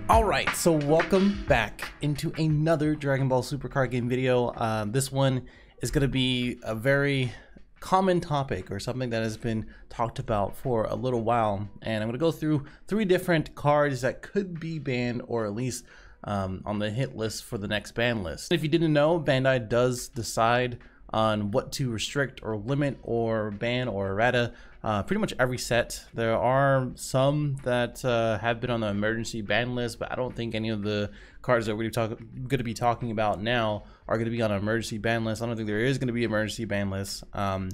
Alright, so welcome back into another Dragon Ball Super card game video. This one is going to be a very common topic, or something that has been talked about for a little while, and I'm going to go through 3 different cards that could be banned, or at least on the hit list for the next ban list. If you didn't know, Bandai does decide on what to restrict or limit or ban or errata pretty much every set. There are some that have been on the emergency ban list, but I don't think any of the cards that we're going to be talking about now are going to be on an emergency ban list. I don't think there is going to be an emergency ban list.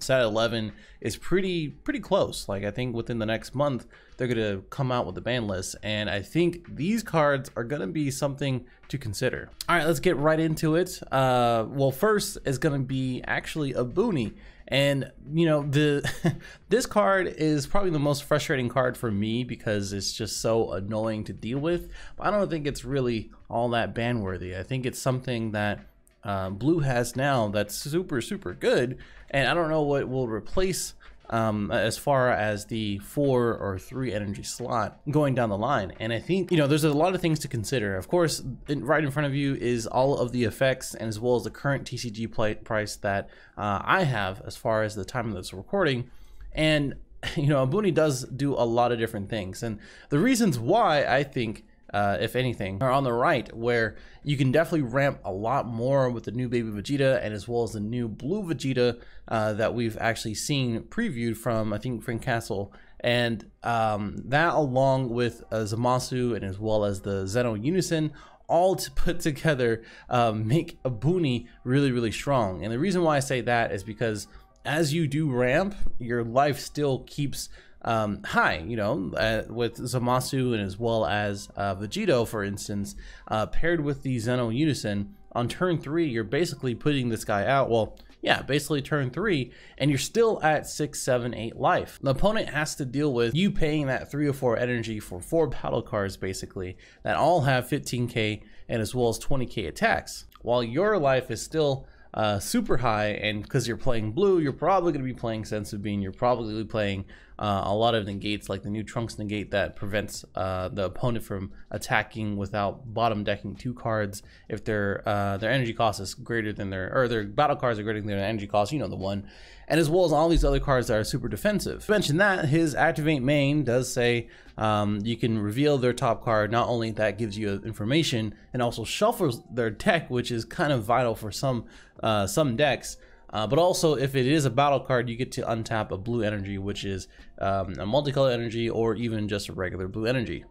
Set 11 is pretty close. Like, I think within the next month they're going to come out with the ban list, and I think these cards are going to be something to consider. All right, let's get right into it. Well, first is going to be actually a Boonie. And you know, this card is probably the most frustrating card for me because it's just so annoying to deal with. But I don't think it's really all that ban worthy. I think it's something that Blue has now that's super good, and I don't know what will replace as far as the 4 or 3 energy slot going down the line. And I think, you know, there's a lot of things to consider. Of course, right in front of you is all of the effects, and as well as the current TCG price that I have as far as the time of this recording. And you know, Boonie does do a lot of different things, and the reasons why I think if anything, are on the right, where you can definitely ramp a lot more with the new baby Vegeta, and as well as the new blue Vegeta that we've actually seen previewed from, I think, Frank Castle. And that, along with Zamasu and as well as the Zeno Unison, all to put together make a Boonie really strong. And the reason why I say that is because as you do ramp, your life still keeps high, you know, with Zamasu and as well as Vegito, for instance, paired with the Zeno Unison. On turn 3, you're basically putting this guy out. Well, yeah, basically turn 3, and you're still at 6, 7, 8 life. The opponent has to deal with you paying that 3 or 4 energy for 4 battle cards, basically, that all have 15k and as well as 20k attacks, while your life is still super high. And because you're playing blue, you're probably going to be playing Senzu Bean, you're probably playing a lot of negates, like the new Trunks negate that prevents the opponent from attacking without bottom decking 2 cards if their energy cost is greater than their battle cards are greater than their energy cost, you know, the one. And as well as all these other cards that are super defensive. Mention that his activate main does say you can reveal their top card. Not only that gives you information, and also shuffles their deck, which is kind of vital for some decks. But also, if it is a battle card, you get to untap a blue energy, which is a multicolored energy, or even just a regular blue energy.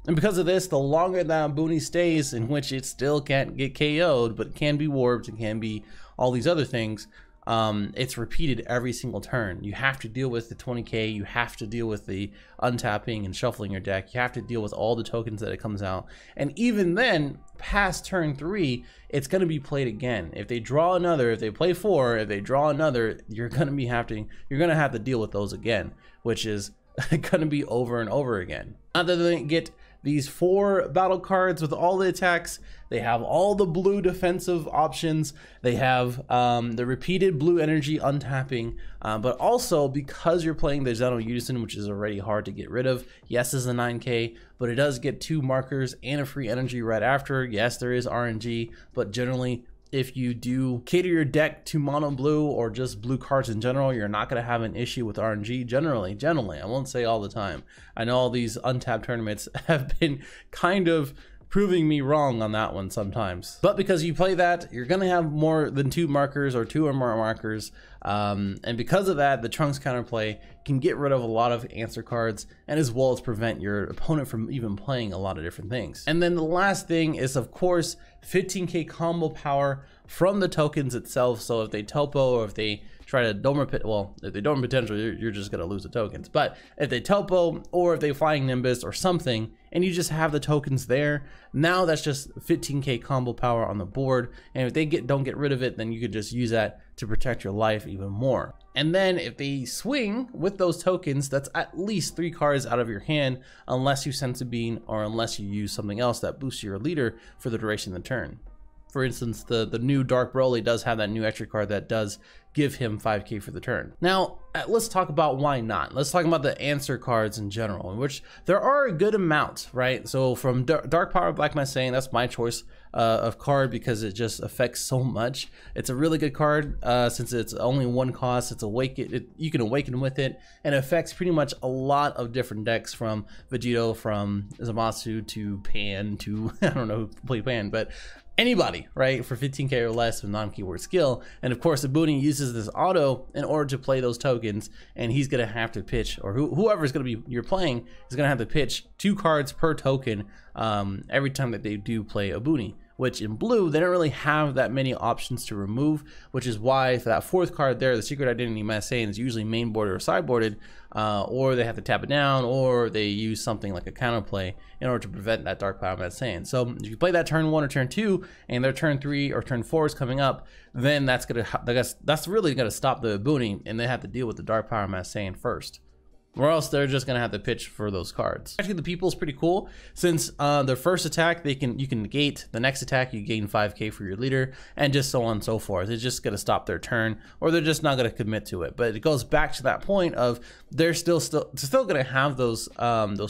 And because of this, the longer that Boonie stays, in which it still can't get KO'd, but it can be warped, it can be all these other things, it's repeated every single turn. You have to deal with the 20k, you have to deal with the untapping and shuffling your deck, you have to deal with all the tokens that it comes out, and even then, past turn 3, it's going to be played again. If they draw another, if they play 4, if they draw another, you're going to have to deal with those again, which is going to be over and over again. Not that they get these 4 battle cards with all the attacks, they have all the blue defensive options, they have the repeated blue energy untapping, but also because you're playing the Zeno Unison, which is already hard to get rid of. Yes, it's a 9k, but it does get 2 markers and a free energy right after. Yes, there is RNG, but generally, if you do cater your deck to mono blue or just blue cards in general, you're not going to have an issue with RNG. Generally, I won't say all the time. I know all these untapped tournaments have been kind of proving me wrong on that one sometimes. But because you play that, you're going to have more than 2 markers or 2 or more markers. And because of that, the Trunks counterplay can get rid of a lot of answer cards, and as well as prevent your opponent from even playing a lot of different things. And then the last thing is, of course, 15k combo power from the tokens itself. So if they topo, or if they try to dome pit, well, if they dome potential, you're just going to lose the tokens. But if they topo, or if they flying Nimbus or something, and you just have the tokens there, now that's just 15k combo power on the board. And if they don't get rid of it, then you could just use that to protect your life even more. And then if they swing with those tokens, that's at least 3 cards out of your hand, unless you Senzu Bean or unless you use something else that boosts your leader for the duration of the turn. For instance, the new Dark Broly does have that new extra card that does give him 5k for the turn. Now, let's talk about why not. Let's talk about the answer cards in general, in which there are a good amount, right? So from Dark Power Black Messiah, that's my choice of card because it just affects so much. It's a really good card since it's only one cost. It's you can awaken with it, and it affects pretty much a lot of different decks, from Vegito, from Zamasu to Pan to I don't know who play Pan, but anybody, right, for 15k or less with non-keyword skill. And of course, the Boonie uses this auto in order to play those tokens, and he's gonna have to pitch, or whoever's gonna be you're playing is gonna have to pitch 2 cards per token every time that they do play a Boonie. Which in blue, they don't really have that many options to remove, which is why for that 4th card there, the Secret Identity Messiah is usually mainboarded or sideboarded, or they have to tap it down, or they use something like a counterplay in order to prevent that Dark Power Messiah. So if you play that turn 1 or turn 2, and their turn 3 or turn 4 is coming up, then that's really gonna stop the Boonie, and they have to deal with the Dark Power Messiah first. Or else they're just gonna have to pitch for those cards. Actually, the people is pretty cool since their first attack you can negate. The next attack you gain 5k for your leader, and just so on and so forth. It's just gonna stop their turn, or they're just not gonna commit to it. But it goes back to that point of they're still gonna have those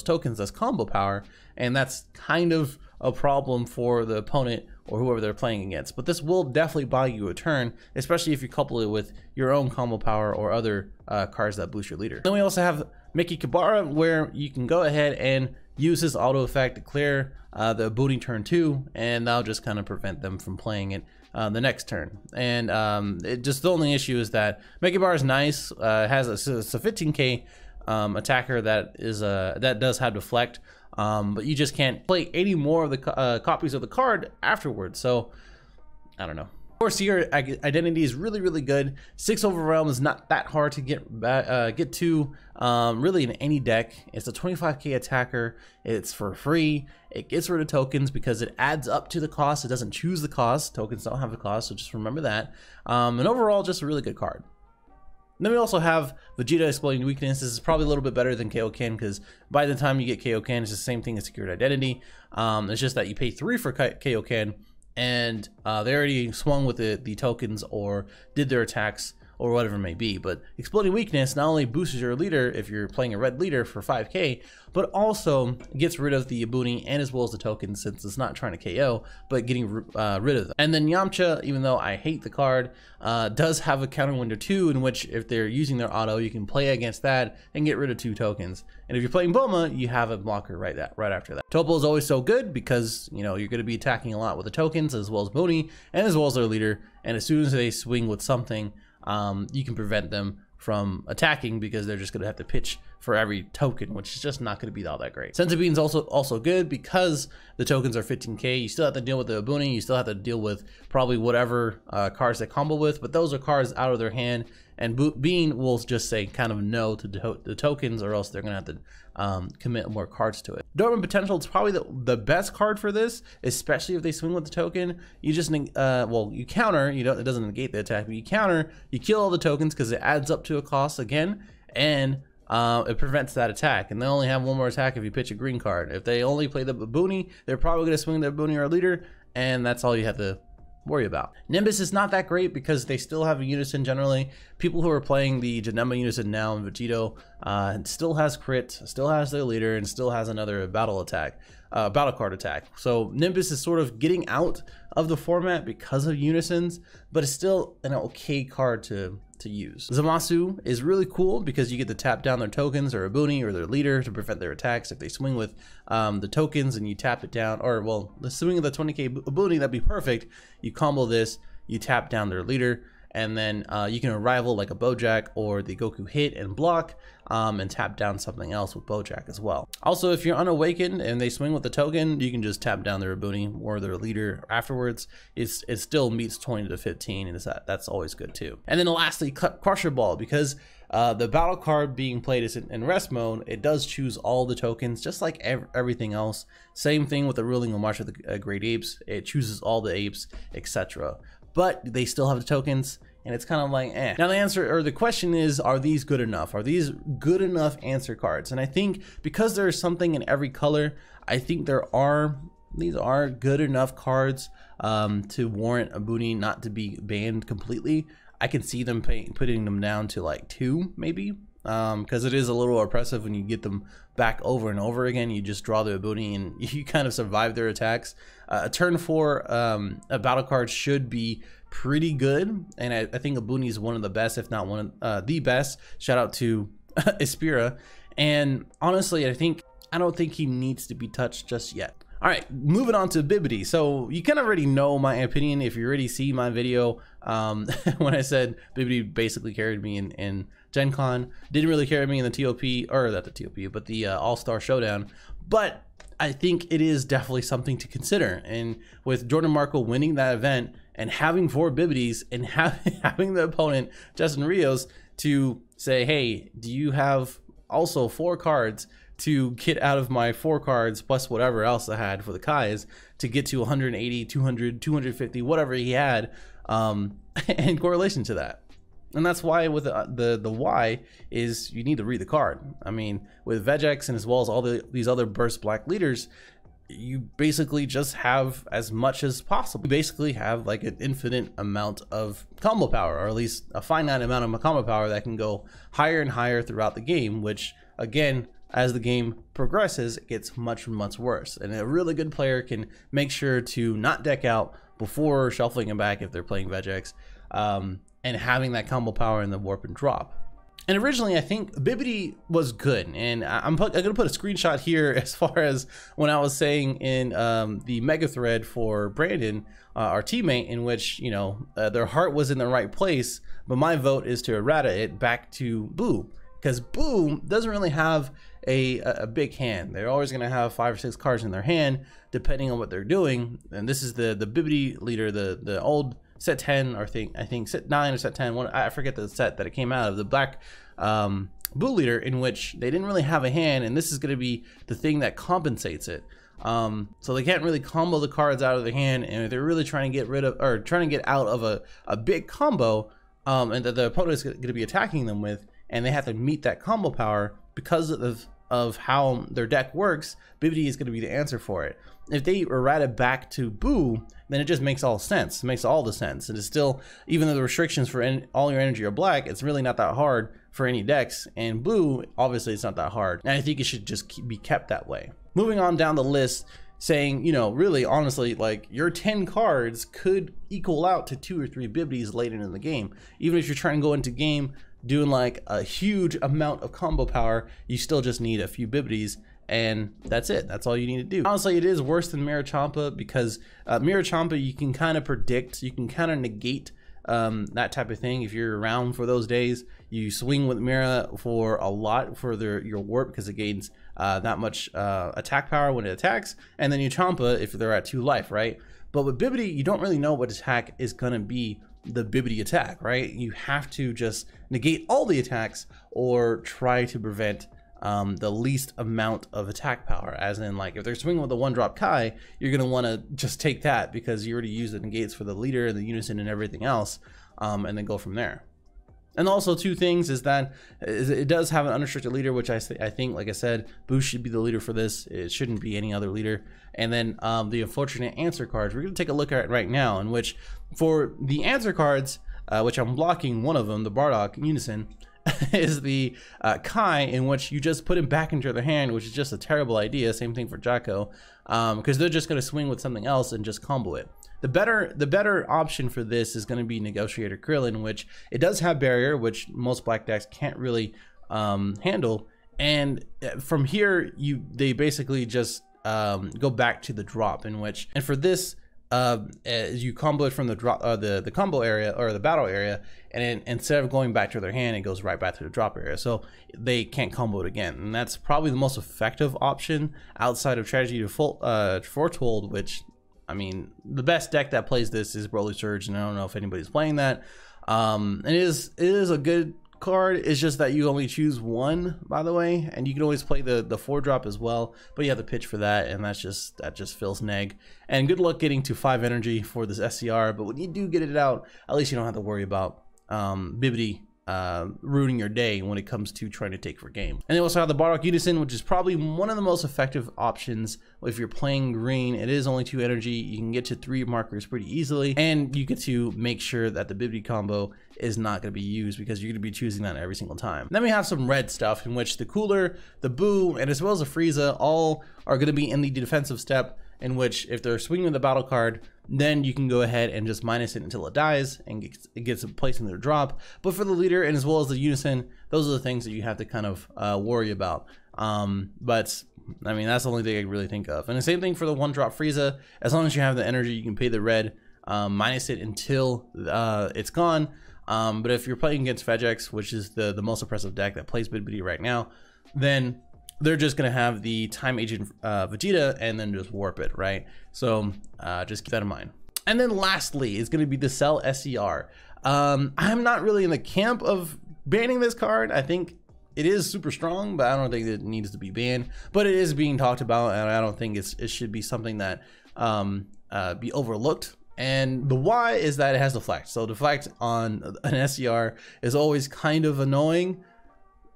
tokens as combo power, and that's kind of a problem for the opponent or whoever they're playing against. But this will definitely buy you a turn, especially if you couple it with your own combo power or other cards that boost your leader. Then we also have Mickey Kabara, where you can go ahead and use his auto effect to clear the Boonie turn 2, and that'll just kind of prevent them from playing it the next turn. And the only issue is that Mickey Kabara is nice, has a 15k attacker that does have deflect, but you just can't play 80 more of the copies of the card afterwards. So I don't know. Of course, your identity is really good. 6 Overwhelm is not that hard to get to really in any deck. It's a 25k attacker. It's for free. It gets rid of tokens because it adds up to the cost. It doesn't choose the cost. Tokens don't have a cost, so just remember that. And overall, just a really good card. Then we also have Vegeta Exploding Weakness. This is probably a little bit better than Kaioken because by the time you get Kaioken, it's the same thing as Secured Identity. It's just that you pay 3 for Kaioken, and they already swung with the tokens or did their attacks or whatever it may be. But Exploding Weakness not only boosts your leader if you're playing a red leader for 5k, but also gets rid of the Boonie and as well as the tokens, since it's not trying to KO, but getting rid of them. And then Yamcha, even though I hate the card, does have a counter window too, in which if they're using their auto, you can play against that and get rid of 2 tokens. And if you're playing Bulma, you have a blocker right after that. Topo is always so good because, you know, you're going to be attacking a lot with the tokens as well as Boonie and as well as their leader. And as soon as they swing with something, you can prevent them from attacking because they're just going to have to pitch for every token, which is just not going to be all that great. Senzu is also good because the tokens are 15k. You still have to deal with the Boonie. You still have to deal with probably whatever cards they combo with, but those are cards out of their hand, and Bean will just say kind of no to the tokens, or else they're going to have to commit more cards to it. Dormant Potential is probably the best card for this, especially if they swing with the token. You just you counter. It doesn't negate the attack, but you counter. You kill all the tokens because it adds up to a cost again, and it prevents that attack. And they only have 1 more attack if you pitch a green card. If they only play the Boonie, they're probably going to swing their Boonie or a leader, and that's all you have to worry about. Nimbus is not that great because they still have a unison generally. People who are playing the Janemba unison now in Vegito still has crit, still has their leader, and still has another battle card attack. So Nimbus is sort of getting out of the format because of unisons, but it's still an okay card to use. Zamasu is really cool because you get to tap down their tokens or a Boonie or their leader to prevent their attacks. If they swing with the tokens and you tap it down, or well, the swing of the 20k Boonie, that'd be perfect. You combo this, you tap down their leader, and then you can rival like a Bojack or the Goku hit and block, and tap down something else with Bojack as well. Also, if you're unawakened and they swing with the token, you can just tap down their Boonie or their leader afterwards. It still meets 20 to 15, and that's always good too. And then lastly, Crusher Ball, because the battle card being played is in rest mode, it does choose all the tokens just like everything else. Same thing with the ruling of March of the Great Apes. It chooses all the apes, etc. But they still have the tokens, and it's kind of like eh. Now the answer, or the question is, are these good enough? Are these good enough answer cards? And I think because there's something in every color, I think there are these are good enough cards to warrant a Boonie not to be banned completely. I can see them putting them down to like 2 maybe, because it is a little oppressive when you get them back over and over again. You just draw the Boonie and you kind of survive their attacks. A turn 4 a battle card should be pretty good, and I think a Boonie is one of the best, if not one of the best. Shout out to Espira. And honestly, I don't think he needs to be touched just yet. All right, moving on to Bibbidi. So you kind of already know my opinion if you already see my video when I said Bibbidi basically carried me in Gen Con. Didn't really carry me in the TOP, or not the TOP, but the All-Star Showdown. But I think it is definitely something to consider. And with Jordan Marco winning that event and having 4 Bibbidis and having the opponent, Justin Rios, to say, hey, do you have also 4 cards to get out of my 4 cards plus whatever else I had for the Kais to get to 180, 200, 250, whatever he had, in correlation to that. And that's why with the why is you need to read the card. I mean, with Vegex and as well as all these other burst black leaders, you basically just have as much as possible. You basically have like an infinite amount of combo power, or at least a finite amount of combo power that can go higher and higher throughout the game, which again, as the game progresses, it gets much worse. And a really good player can make sure to not deck out before shuffling them back if they're playing Vegex, and having that combo power in the warp and drop. And originally, I think Bibbidi was good, and I'm gonna put a screenshot here as far as when I was saying in the mega thread for Brandon, our teammate, in which, you know, their heart was in the right place, but my vote is to errata it back to Boo, because Boo doesn't really have a big hand. They're always gonna have 5 or 6 cards in their hand, depending on what they're doing. And this is the Bibbidi leader, the old set 10, or I think set 9 or set 10, I forget the set that it came out of, the black Boo leader, in which they didn't really have a hand, and this is going to be the thing that compensates it. So they can't really combo the cards out of their hand, and if they're really trying to get rid of, or trying to get out of a big combo, and that the opponent is going to be attacking them with, and they have to meet that combo power because of how their deck works, Bibbidi is going to be the answer for it. If they errata back to Boo, then it just makes all sense. It makes all the sense. It is still, even though the restrictions for all your energy are black, it's really not that hard for any decks. And Boo, obviously, it's not that hard. And I think it should just be kept that way. Moving on down the list, saying, you know, really, honestly, like your 10 cards could equal out to 2 or 3 Bibbidis later in the game. Even if you're trying to go into game doing like a huge amount of combo power, you still just need a few Bibbidis, and that's it. That's all you need to do. Honestly, it is worse than Mirror Champa, because Mirror Champa, you can kind of predict, you can kind of negate that type of thing. If you're around for those days, you swing with Mira for a lot for your warp, because it gains that much attack power when it attacks, and then you Champa if they're at 2 life, right? But with Bibbidi, you don't really know what attack is gonna be the Bibbidi attack, right? You have to just negate all the attacks or try to prevent the least amount of attack power, as in, like, if they're swinging with a 1-drop Kai, you're going to want to just take that because you already used the negates for the leader and the unison and everything else, and then go from there. And also 2 things is that it does have an unrestricted leader, which I think, like I said, Boo should be the leader for this. It shouldn't be any other leader. And then the unfortunate answer cards, we're going to take a look at it right now, in which for the answer cards, which I'm blocking one of them, the Bardock Unison, is the Kai, in which you just put him back into their hand, which is just a terrible idea. Same thing for Jacko, because they're just going to swing with something else and just combo it. The better option for this is going to be Negotiator Krillin, which it does have barrier, which most black decks can't really handle. And from here, they basically just go back to the drop, in which, and for this, you combo it from the drop, the combo area or the battle area, and instead of going back to their hand, it goes right back to the drop area, so they can't combo it again. And that's probably the most effective option outside of Tragedy to Foretold, which, I mean, the best deck that plays this is Broly Surge, and I don't know if anybody's playing that. It is a good card. It's just that you only choose one, by the way, and you can always play the 4-drop as well, but you have to pitch for that, and that just feels neg. And good luck getting to 5 energy for this SCR, but when you do get it out, at least you don't have to worry about Bibbidi ruining your day when it comes to trying to take for game. And they also have the Bardock Unison, which is probably one of the most effective options if you're playing green. It is only 2 energy. You can get to 3 markers pretty easily, and you get to make sure that the Bibbidi combo is not going to be used because you're going to be choosing that every single time. Then we have some red stuff in which the Cooler, the Boo, and as well as the Frieza all are going to be in the defensive step, in which if they're swinging the battle card, then you can go ahead and just minus it until it dies and it gets a place in their drop. But for the leader and as well as the Unison, those are the things that you have to kind of worry about. But I mean, that's the only thing I really think of. And the same thing for the 1-drop Frieza. As long as you have the energy, you can pay the red, minus it until it's gone. But if you're playing against Vegex, which is the most oppressive deck that plays Bibbidi right now, then they're just going to have the Time Agent Vegeta and then just warp it, right? So just keep that in mind. And then lastly is going to be the Cell SCR. I'm not really in the camp of banning this card. I think it is super strong, but I don't think it needs to be banned. But it is being talked about, and I don't think it should be something that be overlooked. And the why is that it has deflect. So deflect on an SCR is always kind of annoying,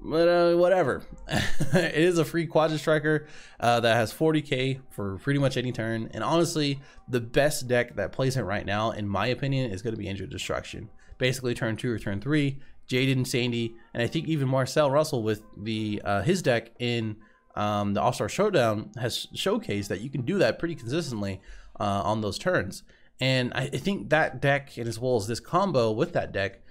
but whatever. It is a free Quadra Striker that has 40k for pretty much any turn. And honestly, the best deck that plays it right now, in my opinion, is going to be Injured Destruction. Basically turn 2 or turn 3, Jaden, Sandy, and I think even Marcel Russell with the his deck in the All-Star Showdown has showcased that you can do that pretty consistently on those turns. And I think that deck, and as well as this combo with that deck,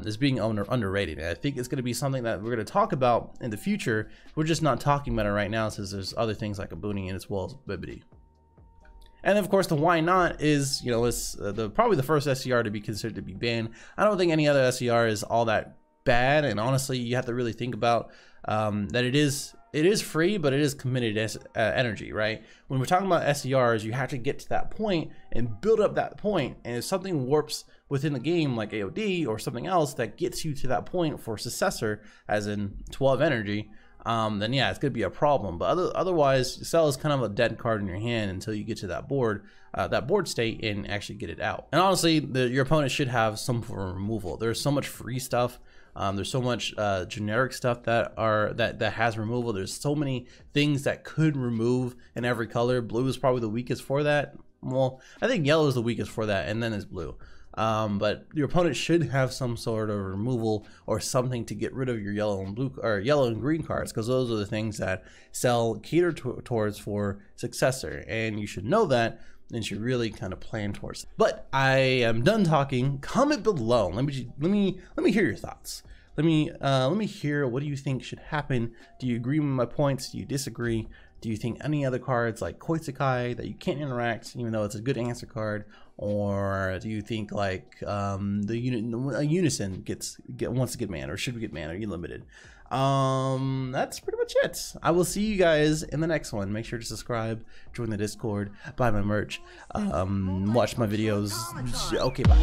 is being underrated. And I think it's going to be something that we're going to talk about in the future. We're just not talking about it right now since there's other things like a Boonie and as well as Bibbidi. And of course, the why not is, you know, it's probably the first SCR to be considered to be banned. I don't think any other SCR is all that bad. And honestly, you have to really think about that it is free, but it is committed as energy, right? When we're talking about SCRs, you have to get to that point and build up that point. And if something warps within the game, like AOD or something else that gets you to that point for successor, as in 12 energy, then yeah, it's gonna be a problem. But otherwise, Cell is kind of a dead card in your hand until you get to that board state and actually get it out. And honestly, your opponent should have some form of removal. There's so much free stuff. There's so much generic stuff that has removal. There's so many things that could remove in every color. Blue is probably the weakest for that. Well, I think yellow is the weakest for that, and then it's blue. But your opponent should have some sort of removal or something to get rid of your yellow and blue or yellow and green cards, because those are the things that Cell cater towards for successor, and you should know that and should really kind of plan towards it. But I am done talking. Comment below. Let me hear your thoughts. Let me hear, what do you think should happen? Do you agree with my points? Do you disagree? Do you think any other cards like Koitsukai that you can't interact, even though it's a good answer card? Or do you think like a Unison wants to get mana, or should we get mana? Are you limited? That's pretty much it. I will see you guys in the next one. Make sure to subscribe, join the Discord, buy my merch, watch my videos. Okay, bye.